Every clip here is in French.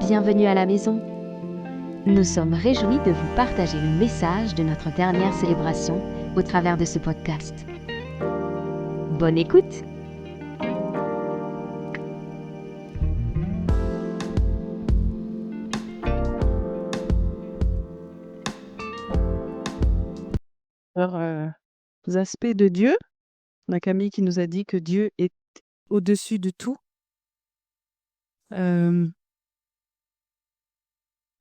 bienvenue à la maison. Nous sommes réjouis de vous partager le message de notre dernière célébration au travers de ce podcast. Bonne écoute! Aspects de Dieu. On a Camille qui nous a dit que Dieu est au-dessus de tout.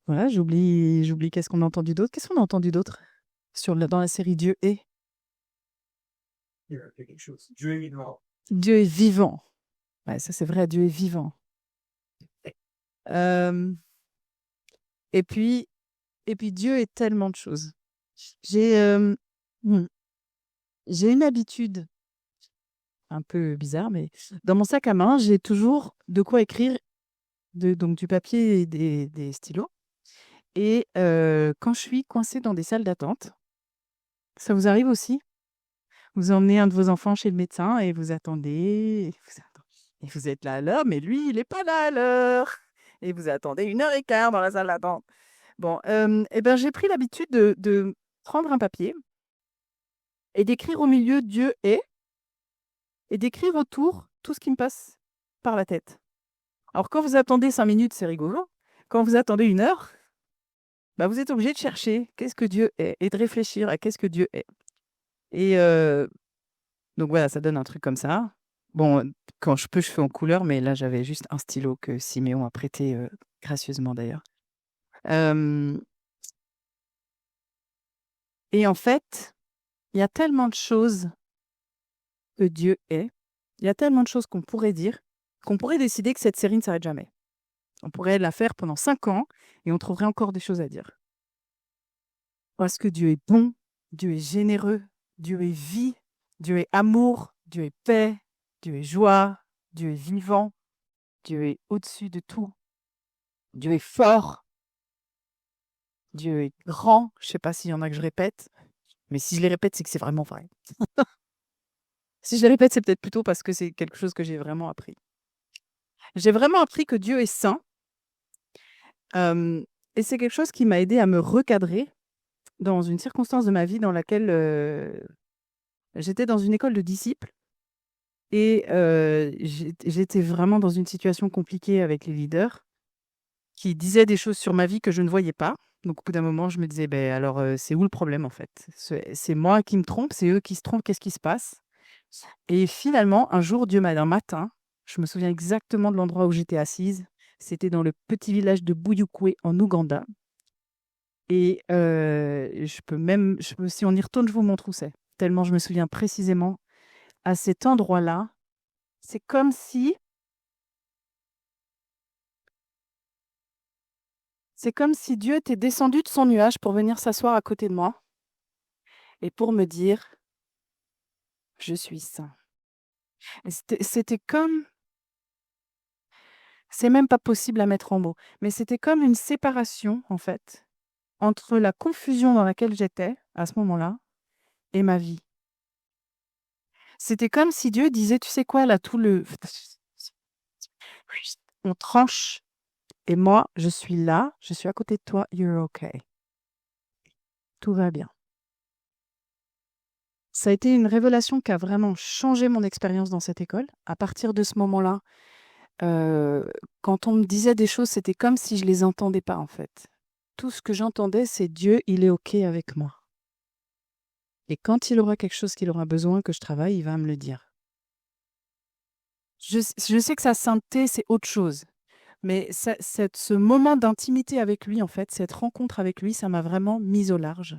Voilà, j'oublie qu'est-ce qu'on a entendu d'autre. Qu'est-ce qu'on a entendu d'autre dans la série Dieu est? Il a fait quelque chose. Dieu est vivant. Dieu est vivant. Ouais, ça c'est vrai, Dieu est vivant. Euh, et puis Dieu est tellement de choses. J'ai une habitude un peu bizarre, mais dans mon sac à main, j'ai toujours de quoi écrire, donc du papier et des stylos. Et quand je suis coincée dans des salles d'attente, ça vous arrive aussi? Vous emmenez un de vos enfants chez le médecin et vous attendez, et vous êtes là à l'heure, mais lui, il n'est pas là à l'heure. Et vous attendez 1h15 dans la salle d'attente. Bon, j'ai pris l'habitude de prendre un papier et d'écrire au milieu Dieu est, et d'écrire autour tout ce qui me passe par la tête. Alors, quand vous attendez 5 minutes, c'est rigolo. Quand vous attendez 1 heure, vous êtes obligé de chercher qu'est-ce que Dieu est et de réfléchir à qu'est-ce que Dieu est. Et donc voilà, ça donne un truc comme ça. Bon, quand je peux, je fais en couleur, mais là, j'avais juste un stylo que Siméon a prêté gracieusement d'ailleurs. Et en fait, il y a tellement de choses que Dieu est, il y a tellement de choses qu'on pourrait dire, qu'on pourrait décider que cette série ne s'arrête jamais. On pourrait la faire pendant 5 ans et on trouverait encore des choses à dire. Parce que Dieu est bon, Dieu est généreux, Dieu est vie, Dieu est amour, Dieu est paix, Dieu est joie, Dieu est vivant, Dieu est au-dessus de tout, Dieu est fort, Dieu est grand. Je ne sais pas s'il y en a que je répète, mais si je les répète, c'est que c'est vraiment vrai. Si je les répète, c'est peut-être plutôt parce que c'est quelque chose que j'ai vraiment appris. J'ai vraiment appris que Dieu est saint, et c'est quelque chose qui m'a aidé à me recadrer dans une circonstance de ma vie dans laquelle j'étais dans une école de disciples et j'étais vraiment dans une situation compliquée avec les leaders qui disaient des choses sur ma vie que je ne voyais pas. Donc au bout d'un moment, je me disais, alors c'est où le problème en fait? C'est moi qui me trompe, c'est eux qui se trompent, qu'est-ce qui se passe? Et finalement, un jour, un matin, je me souviens exactement de l'endroit où j'étais assise. C'était dans le petit village de Buyukwe en Ouganda. Et si on y retourne, je vous montre où c'est. Tellement je me souviens précisément. À cet endroit-là, c'est comme si Dieu était descendu de son nuage pour venir s'asseoir à côté de moi et pour me dire, je suis saint. Et c'était comme, c'est même pas possible à mettre en mots, mais c'était comme une séparation, en fait, entre la confusion dans laquelle j'étais à ce moment-là et ma vie. C'était comme si Dieu disait, tu sais quoi, là, on tranche. Et moi, je suis là, je suis à côté de toi, you're okay. Tout va bien. Ça a été une révélation qui a vraiment changé mon expérience dans cette école. À partir de ce moment-là, quand on me disait des choses, c'était comme si je les entendais pas, en fait. Tout ce que j'entendais, c'est Dieu, il est OK avec moi. Et quand il aura quelque chose qu'il aura besoin que je travaille, il va me le dire. Je sais que sa sainteté, c'est autre chose. Mais ce moment d'intimité avec lui, en fait, cette rencontre avec lui, ça m'a vraiment mise au large.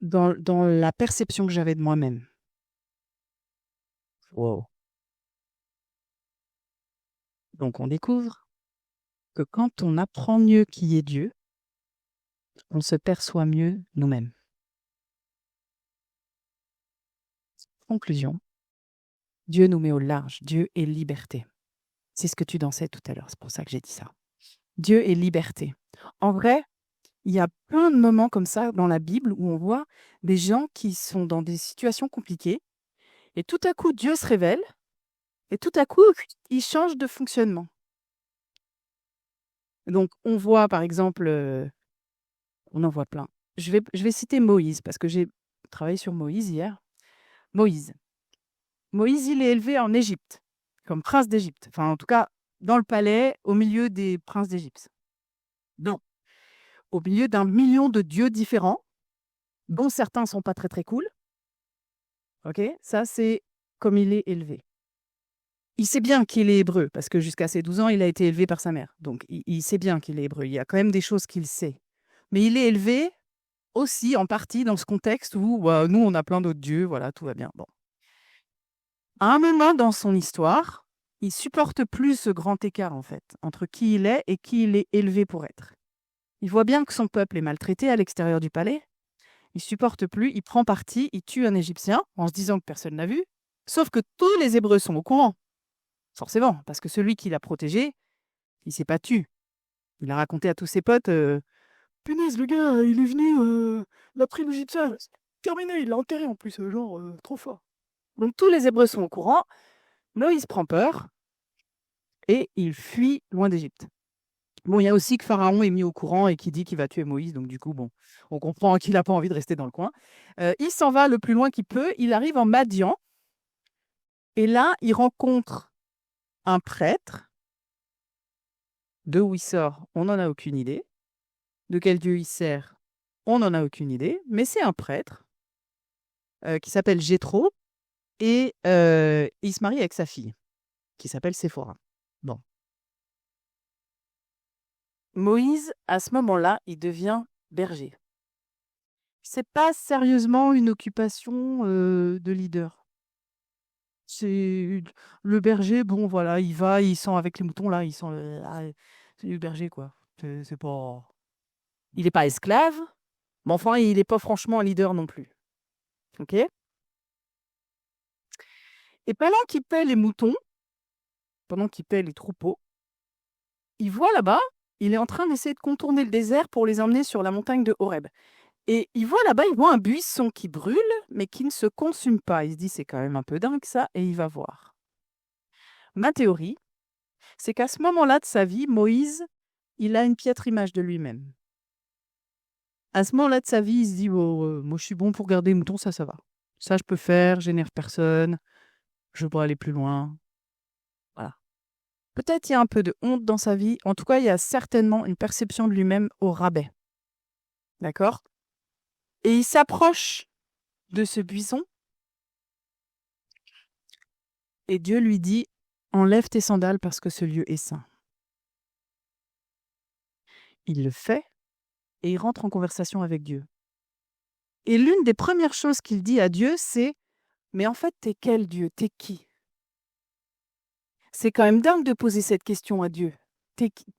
Dans la perception que j'avais de moi-même. Wow. Donc on découvre que quand on apprend mieux qui est Dieu, on se perçoit mieux nous-mêmes. Conclusion. Dieu nous met au large. Dieu est liberté. C'est ce que tu dansais tout à l'heure, c'est pour ça que j'ai dit ça. Dieu est liberté. En vrai, il y a plein de moments comme ça dans la Bible où on voit des gens qui sont dans des situations compliquées et tout à coup Dieu se révèle et tout à coup il change de fonctionnement. Donc, on voit, par exemple, on en voit plein. Je vais citer Moïse, parce que j'ai travaillé sur Moïse hier. Moïse. Moïse, il est élevé en Égypte, comme prince d'Égypte. Enfin, en tout cas, dans le palais, au milieu des princes d'Égypte. Non. Au milieu d'un million de dieux différents, dont certains sont pas très très cool. Ok, ça c'est comme il est élevé. Il sait bien qu'il est hébreu, parce que jusqu'à ses 12 ans, il a été élevé par sa mère. Donc il sait bien qu'il est hébreu. Il y a quand même des choses qu'il sait. Mais il est élevé aussi en partie dans ce contexte où nous, on a plein d'autres dieux, voilà, tout va bien. Bon. À un moment dans son histoire, il supporte plus ce grand écart, en fait, entre qui il est et qui il est élevé pour être. Il voit bien que son peuple est maltraité à l'extérieur du palais. Il supporte plus, il prend parti, il tue un Égyptien en se disant que personne n'a vu. Sauf que tous les Hébreux sont au courant. Forcément, parce que celui qui l'a protégé, il s'est pas tué. Il a raconté à tous ses potes punaise, le gars, il est venu, il a pris l'Égyptien. Terminé, il l'a enterré en plus, trop fort. Donc tous les Hébreux sont au courant. Moïse prend peur et il fuit loin d'Égypte. Bon, il y a aussi que Pharaon est mis au courant et qui dit qu'il va tuer Moïse. Donc du coup, bon, on comprend qu'il n'a pas envie de rester dans le coin. Il s'en va le plus loin qu'il peut. Il arrive en Madian. Et là, il rencontre un prêtre. De où il sort, on n'en a aucune idée. De quel dieu il sert, on n'en a aucune idée. Mais c'est un prêtre qui s'appelle Jéthro. Et il se marie avec sa fille, qui s'appelle Séphora. Bon. Moïse, à ce moment-là, il devient berger. C'est pas sérieusement une occupation de leader. C'est le berger, bon voilà, il va, il sent avec les moutons là, il sent c'est le berger quoi. C'est pas, il est pas esclave, mais enfin il est pas franchement un leader non plus. Ok. Et pendant qu'il paie les moutons, pendant qu'il paie les troupeaux, il voit là-bas, il est en train d'essayer de contourner le désert pour les emmener sur la montagne de Horeb. Et il voit là-bas, il voit un buisson qui brûle, mais qui ne se consume pas. Il se dit, c'est quand même un peu dingue ça, et il va voir. Ma théorie, c'est qu'à ce moment-là de sa vie, Moïse, il a une piètre image de lui-même. À ce moment-là de sa vie, il se dit, moi je suis bon pour garder les moutons, ça va. Ça, je peux faire, j'énerve personne, je peux aller plus loin. Voilà. Peut-être il y a un peu de honte dans sa vie. En tout cas, il y a certainement une perception de lui-même au rabais. D'accord ? Et il s'approche de ce buisson. Et Dieu lui dit, enlève tes sandales parce que ce lieu est saint. Il le fait et il rentre en conversation avec Dieu. Et l'une des premières choses qu'il dit à Dieu, c'est « Mais en fait, t'es quel Dieu? T'es qui ?» C'est quand même dingue de poser cette question à Dieu.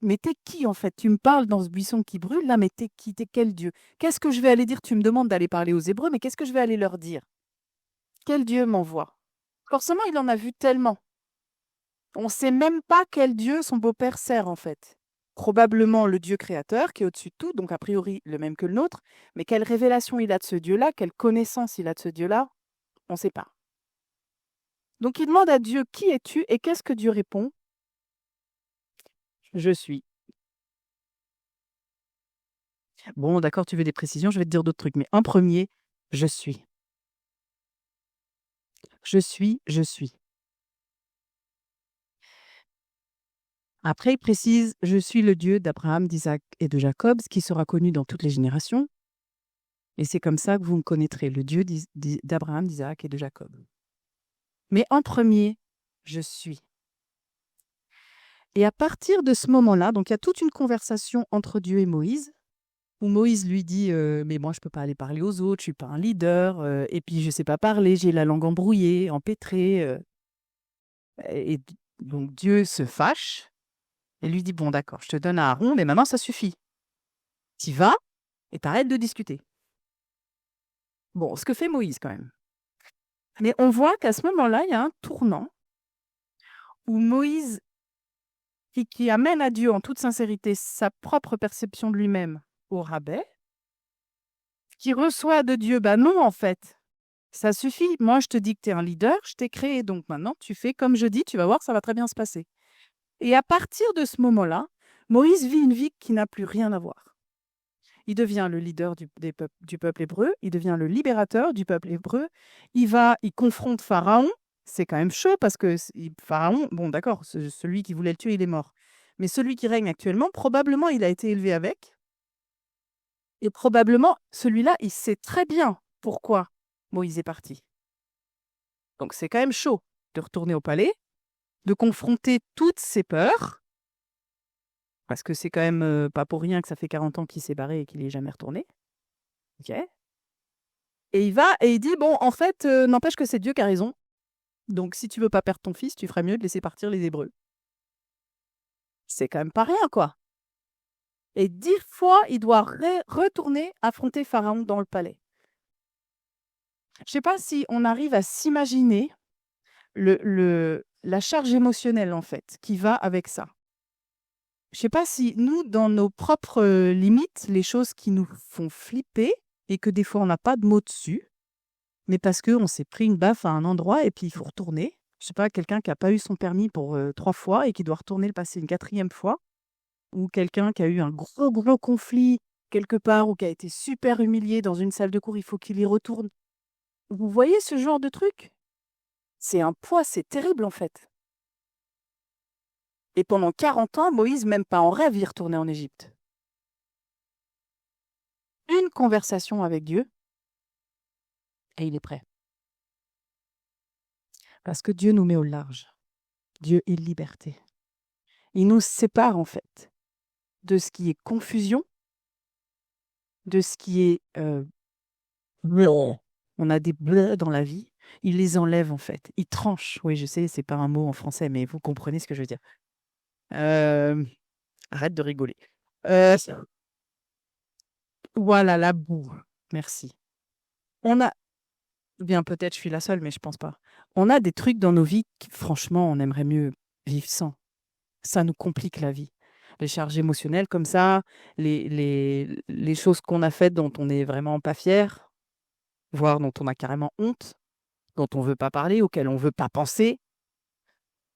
Mais t'es qui en fait? Tu me parles dans ce buisson qui brûle là, mais t'es qui? T'es quel Dieu? Qu'est-ce que je vais aller dire? Tu me demandes d'aller parler aux Hébreux, mais qu'est-ce que je vais aller leur dire? Quel Dieu m'envoie? Forcément, il en a vu tellement. On ne sait même pas quel Dieu son beau-père sert en fait. Probablement le Dieu créateur qui est au-dessus de tout, donc a priori le même que le nôtre, mais quelle révélation il a de ce Dieu-là, quelle connaissance il a de ce Dieu-là, on ne sait pas. Donc il demande à Dieu, qui es-tu? Et qu'est-ce que Dieu répond? Je suis. Bon, d'accord, tu veux des précisions, je vais te dire d'autres trucs, mais en premier, je suis. Je suis, je suis. Après, il précise, je suis le Dieu d'Abraham, d'Isaac et de Jacob, ce qui sera connu dans toutes les générations. Et c'est comme ça que vous me connaîtrez, le Dieu d'Abraham, d'Isaac et de Jacob. Mais en premier, je suis. Et à partir de ce moment-là, donc il y a toute une conversation entre Dieu et Moïse, où Moïse lui dit mais moi je peux pas aller parler aux autres, je suis pas un leader, et puis je sais pas parler, j'ai la langue embrouillée, empêtrée. Et donc Dieu se fâche et lui dit bon d'accord, je te donne Aaron, mais maintenant ça suffit. T'y vas et t'arrêtes de discuter. Bon, ce que fait Moïse quand même. Mais on voit qu'à ce moment-là, il y a un tournant où Moïse, qui amène à Dieu en toute sincérité sa propre perception de lui-même au rabais, qui reçoit de Dieu, non en fait, ça suffit, moi je te dis que tu es un leader, je t'ai créé, donc maintenant tu fais comme je dis, tu vas voir, ça va très bien se passer. Et à partir de ce moment-là, Moïse vit une vie qui n'a plus rien à voir. Il devient le leader du peuple hébreu, il devient le libérateur du peuple hébreu, il confronte Pharaon, c'est quand même chaud parce que Pharaon, bon d'accord, celui qui voulait le tuer, il est mort. Mais celui qui règne actuellement, probablement il a été élevé avec, et probablement celui-là, il sait très bien pourquoi Moïse est parti. Donc c'est quand même chaud de retourner au palais, de confronter toutes ses peurs, parce que c'est quand même pas pour rien que ça fait 40 ans qu'il s'est barré et qu'il n'est jamais retourné. Ok. Et il va et il dit, bon, en fait, n'empêche que c'est Dieu qui a raison. Donc si tu veux pas perdre ton fils, tu ferais mieux de laisser partir les Hébreux. C'est quand même pas rien, quoi. Et 10 fois, il doit retourner affronter Pharaon dans le palais. Je sais pas si on arrive à s'imaginer la charge émotionnelle, en fait, qui va avec ça. Je sais pas si nous, dans nos propres limites, les choses qui nous font flipper et que des fois on n'a pas de mots dessus, mais parce qu'on s'est pris une baffe à un endroit et puis il faut retourner. Je sais pas, quelqu'un qui n'a pas eu son permis pour 3 fois et qui doit retourner le passer une 4e fois, ou quelqu'un qui a eu un gros conflit quelque part ou qui a été super humilié dans une salle de cours, il faut qu'il y retourne. Vous voyez ce genre de truc? C'est un poids, c'est terrible en fait. Et pendant 40 ans, Moïse, même pas en rêve, y retournait en Égypte. Une conversation avec Dieu, et il est prêt. Parce que Dieu nous met au large. Dieu est liberté. Il nous sépare en fait de ce qui est confusion, de ce qui est... on a des bleus dans la vie. Il les enlève en fait. Il tranche. Oui, je sais, c'est pas un mot en français, mais vous comprenez ce que je veux dire. Arrête de rigoler. Voilà, la boue. Merci. On a... Bien, peut-être je suis la seule, mais je pense pas. On a des trucs dans nos vies qui, franchement, on aimerait mieux vivre sans. Ça nous complique la vie. Les charges émotionnelles comme ça, les choses qu'on a faites dont on n'est vraiment pas fier, voire dont on a carrément honte, dont on veut pas parler, auxquelles on veut pas penser.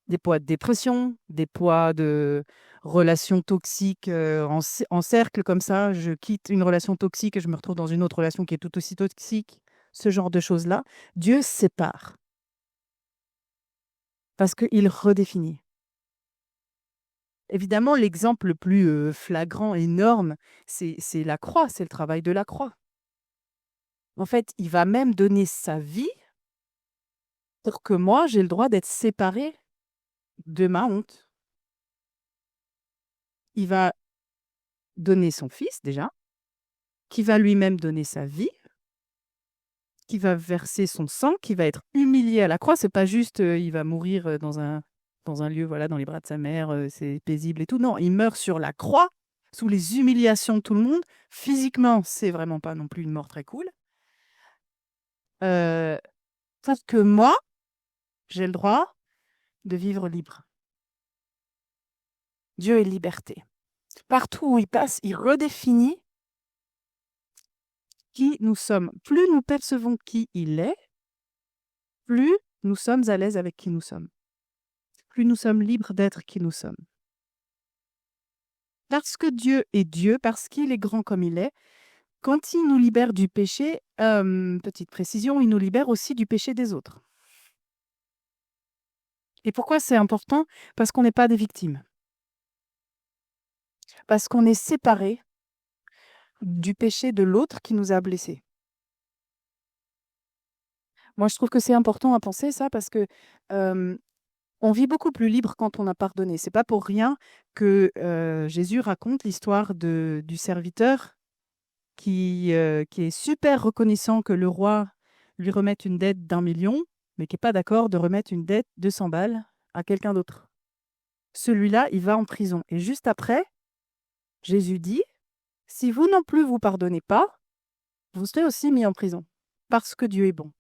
Des poids de dépression, des poids de relations toxiques en cercle comme ça. Je quitte une relation toxique et je me retrouve dans une autre relation qui est tout aussi toxique. Ce genre de choses-là, Dieu sépare. Parce qu'il redéfinit. Évidemment, l'exemple le plus flagrant, énorme, c'est la croix, c'est le travail de la croix. En fait, il va même donner sa vie pour que moi, j'ai le droit d'être séparé de ma honte. Il va donner son fils, déjà, qui va lui-même donner sa vie, qui va verser son sang, qui va être humilié à la croix. C'est pas juste, il va mourir dans un lieu, voilà, dans les bras de sa mère, c'est paisible et tout. Non, il meurt sur la croix, sous les humiliations de tout le monde. Physiquement, c'est vraiment pas non plus une mort très cool. Parce que moi, j'ai le droit de vivre libre. Dieu est liberté. Partout où il passe, il redéfinit qui nous sommes. Plus nous percevons qui il est, plus nous sommes à l'aise avec qui nous sommes. Plus nous sommes libres d'être qui nous sommes. Parce que Dieu est Dieu, parce qu'il est grand comme il est, quand il nous libère du péché, petite précision, il nous libère aussi du péché des autres. Et pourquoi c'est important? Parce qu'on n'est pas des victimes. Parce qu'on est séparés du péché de l'autre qui nous a blessés. Moi, je trouve que c'est important à penser ça parce que on vit beaucoup plus libre quand on a pardonné. C'est pas pour rien que Jésus raconte l'histoire du serviteur qui est super reconnaissant que le roi lui remette une dette d'1 million, mais qui n'est pas d'accord de remettre une dette de 100 balles à quelqu'un d'autre. Celui-là, il va en prison. Et juste après, Jésus dit, si vous non plus vous pardonnez pas, vous serez aussi mis en prison. Parce que Dieu est bon.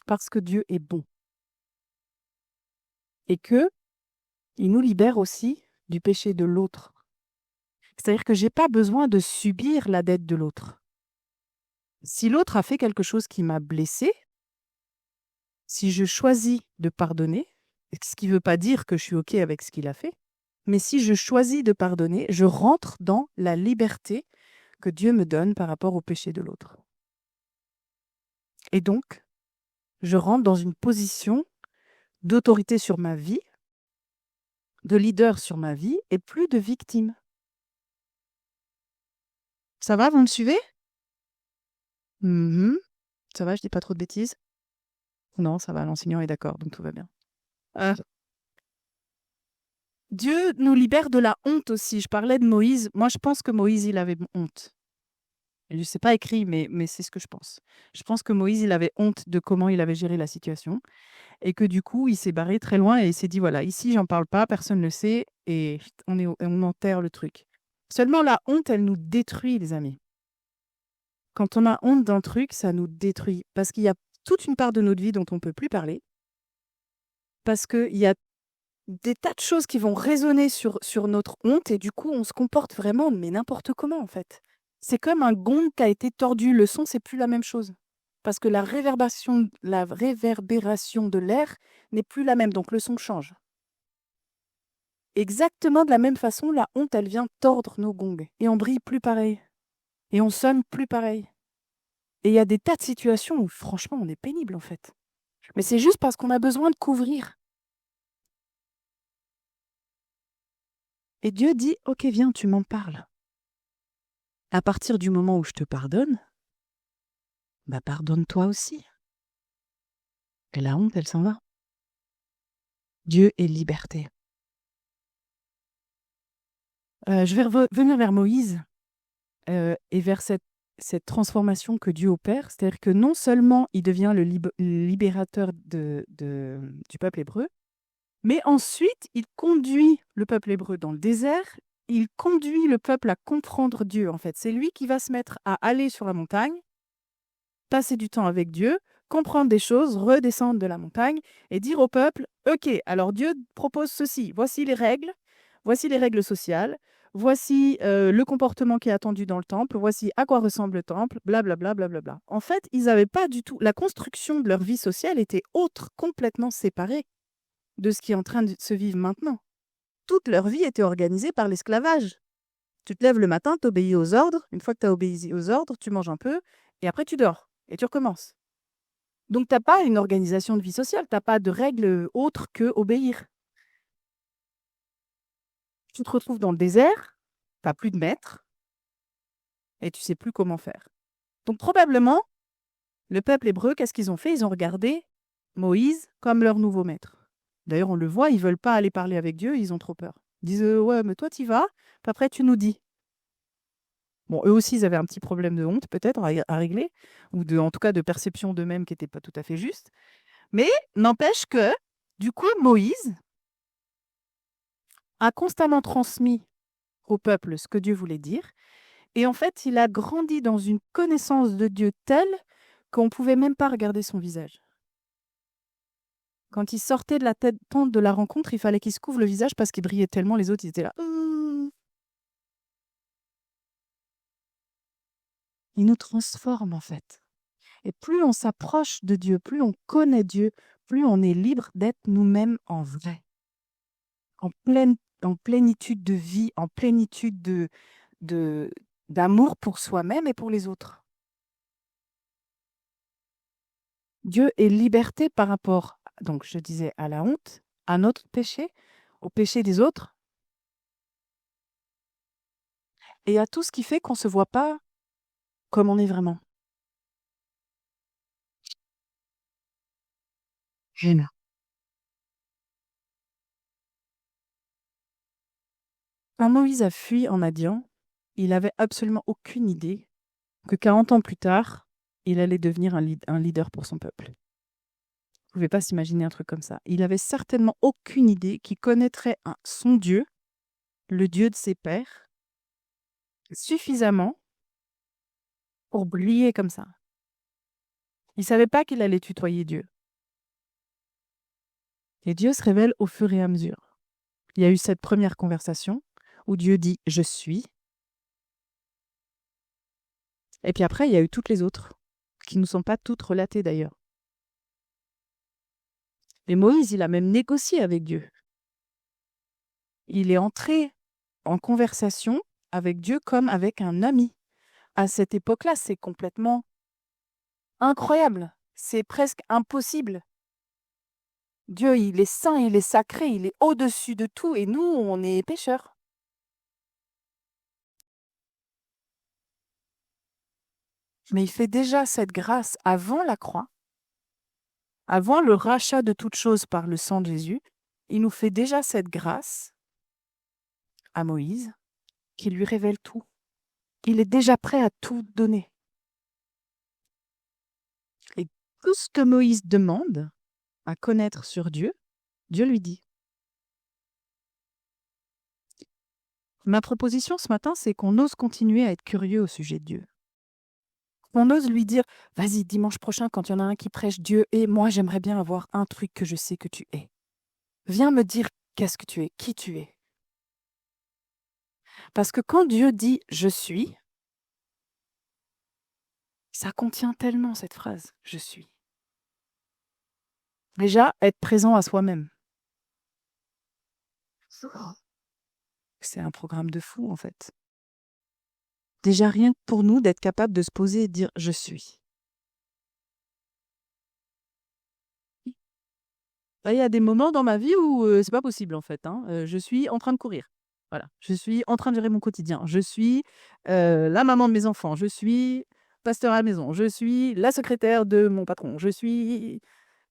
Parce que Dieu est bon. Et que il nous libère aussi du péché de l'autre. C'est-à-dire que je n'ai pas besoin de subir la dette de l'autre. Si l'autre a fait quelque chose qui m'a blessé, si je choisis de pardonner, ce qui ne veut pas dire que je suis OK avec ce qu'il a fait, Mais si je choisis de pardonner, je rentre dans la liberté que Dieu me donne par rapport au péché de l'autre. Et donc, je rentre dans une position d'autorité sur ma vie, de leader sur ma vie, et plus de victime. Ça va, vous me suivez? Ça va, je dis pas trop de bêtises? Non, ça va, l'enseignant est d'accord, donc tout va bien. Dieu nous libère de la honte aussi. Je parlais de Moïse. Moi, je pense que Moïse, il avait honte. Je ne sais pas écrit, mais c'est ce que je pense. Je pense que Moïse, il avait honte de comment il avait géré la situation et que du coup, il s'est barré très loin et il s'est dit, voilà, ici, j'en parle pas, personne ne le sait et on enterre le truc. Seulement, la honte, elle nous détruit, les amis. Quand on a honte d'un truc, ça nous détruit parce qu'il y a toute une part de notre vie dont on ne peut plus parler, parce qu'il y a des tas de choses qui vont résonner sur notre honte et du coup, on se comporte vraiment, mais n'importe comment, en fait. C'est comme un gong qui a été tordu. Le son, c'est plus la même chose. Parce que la réverbération de l'air n'est plus la même, donc le son change. Exactement de la même façon, la honte, elle vient tordre nos gongs. Et on brille plus pareil. Et on sonne plus pareil. Et il y a des tas de situations où, franchement, on est pénible, en fait. Mais c'est juste parce qu'on a besoin de couvrir. Et Dieu dit, ok, viens, tu m'en parles. À partir du moment où je te pardonne, bah pardonne-toi aussi. Et la honte, elle s'en va. Dieu est liberté. Je vais revenir vers Moïse et vers cette transformation que Dieu opère. C'est-à-dire que non seulement il devient le libérateur du peuple hébreu, mais ensuite il conduit le peuple hébreu dans le désert. Il conduit le peuple à comprendre Dieu, en fait. C'est lui qui va se mettre à aller sur la montagne, passer du temps avec Dieu, comprendre des choses, redescendre de la montagne et dire au peuple, OK, alors Dieu propose ceci, voici les règles sociales, voici le comportement qui est attendu dans le temple, voici à quoi ressemble le temple, blablabla, blablabla. En fait, ils n'avaient pas du tout... La construction de leur vie sociale était autre, complètement séparée de ce qui est en train de se vivre maintenant. Toute leur vie était organisée par l'esclavage. Tu te lèves le matin, tu obéis aux ordres. Une fois que tu as obéi aux ordres, tu manges un peu et après tu dors et tu recommences. Donc, tu n'as pas une organisation de vie sociale, tu n'as pas de règles autres que obéir. Tu te retrouves dans le désert, tu n'as plus de maître et tu sais plus comment faire. Donc, probablement, le peuple hébreu, qu'est-ce qu'ils ont fait? Ils ont regardé Moïse comme leur nouveau maître. D'ailleurs, on le voit, ils ne veulent pas aller parler avec Dieu, ils ont trop peur. Ils disent ouais, mais toi, tu y vas, puis après, tu nous dis. Bon, eux aussi, ils avaient un petit problème de honte, peut-être, à régler, ou en tout cas de perception d'eux-mêmes qui n'était pas tout à fait juste. Mais n'empêche que, du coup, Moïse a constamment transmis au peuple ce que Dieu voulait dire. Et en fait, il a grandi dans une connaissance de Dieu telle qu'on ne pouvait même pas regarder son visage. Quand il sortait de la tente de la rencontre, il fallait qu'il se couvre le visage parce qu'il brillait tellement, les autres, ils étaient là. Il nous transforme, en fait. Et plus on s'approche de Dieu, plus on connaît Dieu, plus on est libre d'être nous-mêmes en vrai. En plénitude de vie, en plénitude d'amour pour soi-même et pour les autres. Dieu est liberté par rapport, donc je disais, à la honte, à notre péché, au péché des autres, et à tout ce qui fait qu'on ne se voit pas comme on est vraiment. Quand Moïse a fui en Madian, il n'avait absolument aucune idée que 40 ans plus tard, il allait devenir un leader pour son peuple. Vous ne pouvez pas s'imaginer un truc comme ça. Il avait certainement aucune idée qu'il connaîtrait son Dieu, le Dieu de ses pères, suffisamment pour briller comme ça. Il ne savait pas qu'il allait tutoyer Dieu. Et Dieu se révèle au fur et à mesure. Il y a eu cette première conversation où Dieu dit « Je suis ». Et puis après, il y a eu toutes les autres, qui ne sont pas toutes relatées d'ailleurs. Et Moïse, il a même négocié avec Dieu. Il est entré en conversation avec Dieu comme avec un ami. À cette époque-là, c'est complètement incroyable. C'est presque impossible. Dieu, il est saint, il est sacré, il est au-dessus de tout et nous, on est pécheurs. Mais il fait déjà cette grâce avant la croix, avant le rachat de toutes choses par le sang de Jésus. Il nous fait déjà cette grâce à Moïse qui lui révèle tout. Il est déjà prêt à tout donner. Et tout ce que Moïse demande à connaître sur Dieu, Dieu lui dit. Ma proposition ce matin, c'est qu'on ose continuer à être curieux au sujet de Dieu. On ose lui dire, vas-y, dimanche prochain, quand il y en a un qui prêche Dieu et moi, j'aimerais bien avoir un truc que je sais que tu es. Viens me dire qu'est-ce que tu es, qui tu es. Parce que quand Dieu dit « je suis », ça contient tellement cette phrase « je suis ». Déjà, être présent à soi-même. C'est un programme de fou, en fait. Déjà, rien que pour nous d'être capable de se poser et de dire « je suis ». Il y a des moments dans ma vie où c'est pas possible, en fait. Je suis en train de courir. Voilà. Je suis en train de gérer mon quotidien. Je suis la maman de mes enfants. Je suis pasteur à la maison. Je suis la secrétaire de mon patron. Je suis...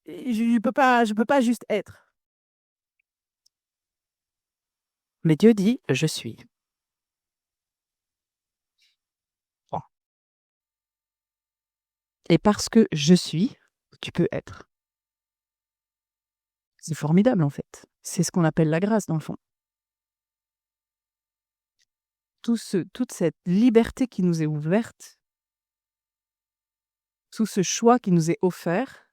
Je peux pas juste être. Mais Dieu dit « je suis ». Bon. Et parce que je suis, tu peux être. C'est formidable, en fait. C'est ce qu'on appelle la grâce, dans le fond. Toute cette liberté qui nous est ouverte, tout ce choix qui nous est offert,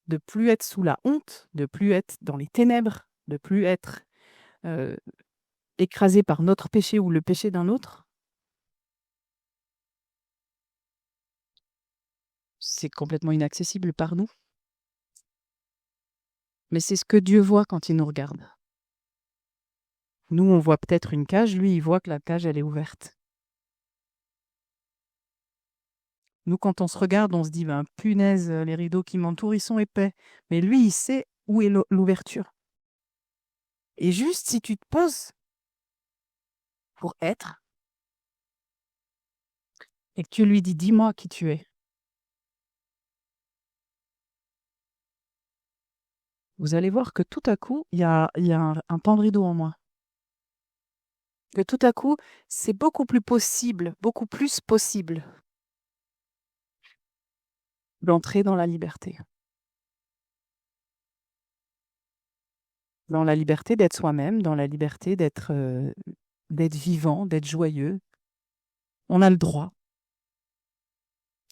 de plus être sous la honte, de plus être dans les ténèbres, de plus être écrasé par notre péché ou le péché d'un autre, c'est complètement inaccessible par nous. Mais c'est ce que Dieu voit quand il nous regarde. Nous, on voit peut-être une cage, lui, il voit que la cage, elle est ouverte. Nous, quand on se regarde, on se dit, ben, punaise, les rideaux qui m'entourent, ils sont épais. Mais lui, il sait où est l'ouverture. Et juste, si tu te poses pour être, et que tu lui dis, dis-moi qui tu es, vous allez voir que tout à coup, il y a un pan de rideau en moins. Que tout à coup, c'est beaucoup plus possible d'entrer dans la liberté. Dans la liberté d'être soi-même, dans la liberté d'être vivant, d'être joyeux. On a le droit.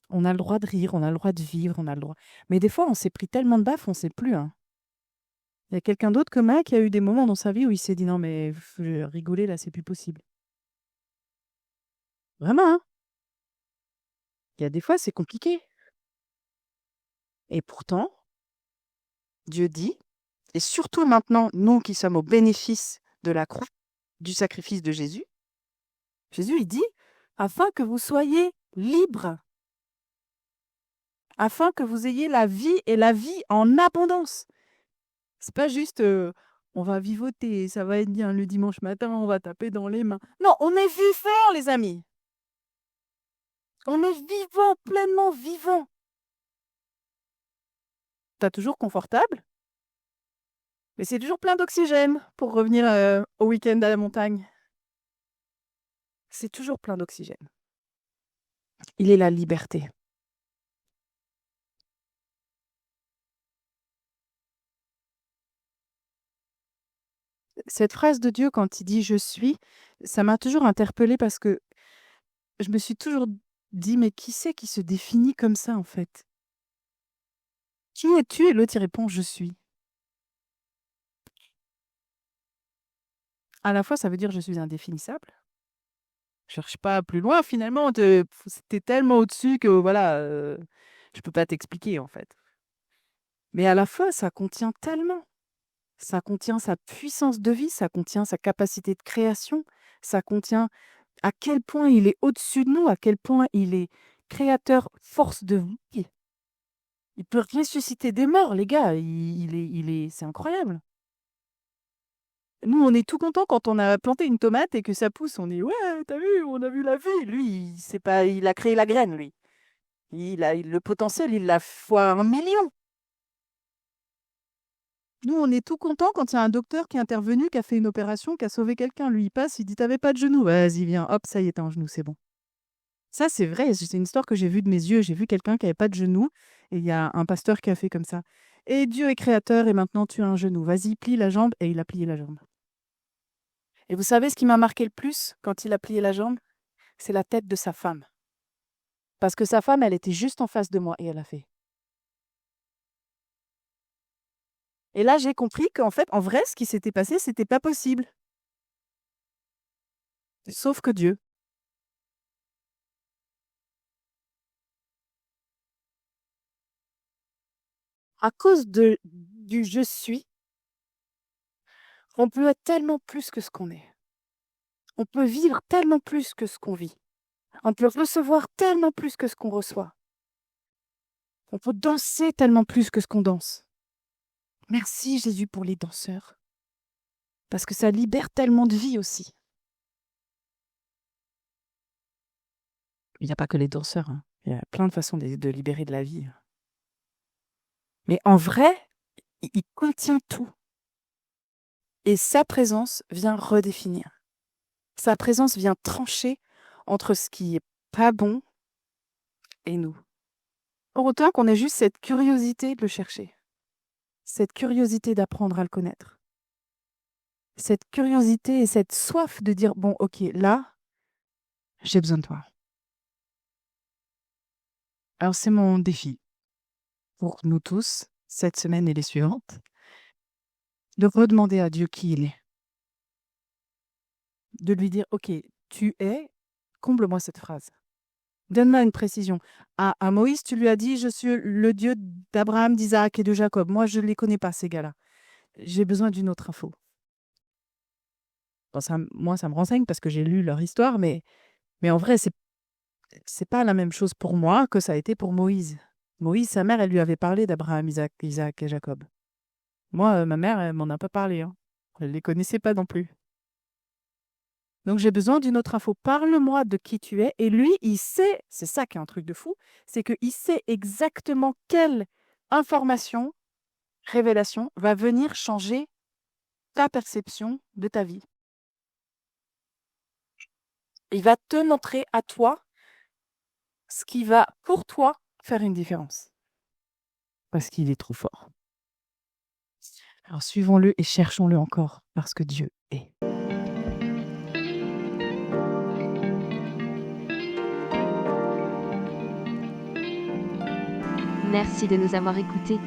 On a le droit de rire, on a le droit de vivre, on a le droit. Mais des fois, on s'est pris tellement de baffes, on ne sait plus. Il y a quelqu'un d'autre que moi qui a eu des moments dans sa vie où il s'est dit non mais rigoler là, c'est plus possible. Vraiment, il y a des fois, c'est compliqué. Et pourtant, Dieu dit, et surtout maintenant, nous qui sommes au bénéfice de la croix, du sacrifice de Jésus, Jésus, il dit, afin que vous soyez libres, afin que vous ayez la vie et la vie en abondance. C'est pas juste, on va vivoter, ça va être bien le dimanche matin, on va taper dans les mains. Non, on est vivant, les amis. On est vivant, pleinement vivant. T'as toujours confortable, mais c'est toujours plein d'oxygène pour revenir au week-end à la montagne. C'est toujours plein d'oxygène. Il est la liberté. Cette phrase de Dieu, quand il dit « je suis », ça m'a toujours interpellée parce que je me suis toujours dit « mais qui c'est qui se définit comme ça, en fait ?» Qui es-tu? Et l'autre, il répond « je suis ». À la fois, ça veut dire « je suis indéfinissable ». Cherche pas plus loin, finalement, t'es tellement au-dessus que voilà, je peux pas t'expliquer, en fait. Mais à la fois, ça contient tellement. ça contient sa puissance de vie, ça contient sa capacité de création, ça contient à quel point il est au-dessus de nous, à quel point il est créateur, force de vie. Il peut ressusciter des morts, les gars. C'est incroyable. Nous, on est tout content quand on a planté une tomate et que ça pousse. On est ouais, t'as vu, on a vu la vie. Lui, c'est pas, il a créé la graine, lui. Le potentiel, il l'a fois 1 million. Nous, on est tout content quand il y a un docteur qui est intervenu, qui a fait une opération, qui a sauvé quelqu'un. Lui, il passe, il dit t'avais pas de genou. Vas-y, viens, hop, ça y est, t'as un genou, c'est bon. Ça, c'est vrai. C'est une histoire que j'ai vue de mes yeux. J'ai vu quelqu'un qui avait pas de genou et il y a un pasteur qui a fait comme ça. Et Dieu est créateur et maintenant tu as un genou. Vas-y, plie la jambe. Et il a plié la jambe. Et vous savez ce qui m'a marqué le plus quand il a plié la jambe? C'est la tête de sa femme. Parce que sa femme, elle était juste en face de moi et elle a fait. Et là, j'ai compris qu'en fait, en vrai, ce qui s'était passé, c'était pas possible. Sauf que Dieu. À cause du je suis, on peut être tellement plus que ce qu'on est. On peut vivre tellement plus que ce qu'on vit. On peut recevoir tellement plus que ce qu'on reçoit. On peut danser tellement plus que ce qu'on danse. Merci Jésus pour les danseurs. Parce que ça libère tellement de vie aussi. Il n'y a pas que les danseurs. Hein. Il y a plein de façons de libérer de la vie. Mais en vrai, il contient tout. Et sa présence vient redéfinir. Sa présence vient trancher entre ce qui est pas bon et nous. Pour autant qu'on ait juste cette curiosité de le chercher. Cette curiosité d'apprendre à le connaître. Cette curiosité et cette soif de dire, bon, ok, là, j'ai besoin de toi. Alors, c'est mon défi pour nous tous, cette semaine et les suivantes, de redemander à Dieu qui il est. De lui dire, ok, tu es, comble-moi cette phrase. Donne-moi une précision. À Moïse, tu lui as dit, je suis le Dieu d'Abraham, d'Isaac et de Jacob. Moi, je ne les connais pas, ces gars-là. J'ai besoin d'une autre info. Bon, moi, ça me renseigne parce que j'ai lu leur histoire, mais en vrai, c'est pas la même chose pour moi que ça a été pour Moïse. Moïse, sa mère, elle lui avait parlé d'Abraham, Isaac et Jacob. Moi, ma mère, elle m'en a pas parlé. Hein. Elle les connaissait pas non plus. Donc, j'ai besoin d'une autre info. Parle-moi de qui tu es. Et lui, il sait, c'est ça qui est un truc de fou, c'est qu'il sait exactement quelle information, révélation, va venir changer ta perception de ta vie. Il va te montrer à toi ce qui va, pour toi, faire une différence. Parce qu'il est trop fort. Alors suivons-le et cherchons-le encore, parce que Dieu est. Merci de nous avoir écoutés.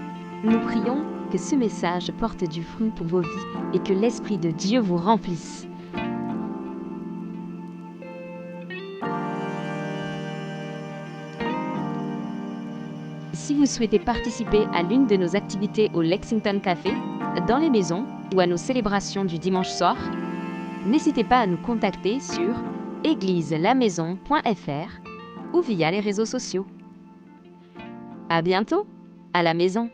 Nous prions que ce message porte du fruit pour vos vies et que l'Esprit de Dieu vous remplisse. Si vous souhaitez participer à l'une de nos activités au Lexington Café, dans les maisons ou à nos célébrations du dimanche soir, n'hésitez pas à nous contacter sur égliselamaison.fr ou via les réseaux sociaux. À bientôt, à la maison.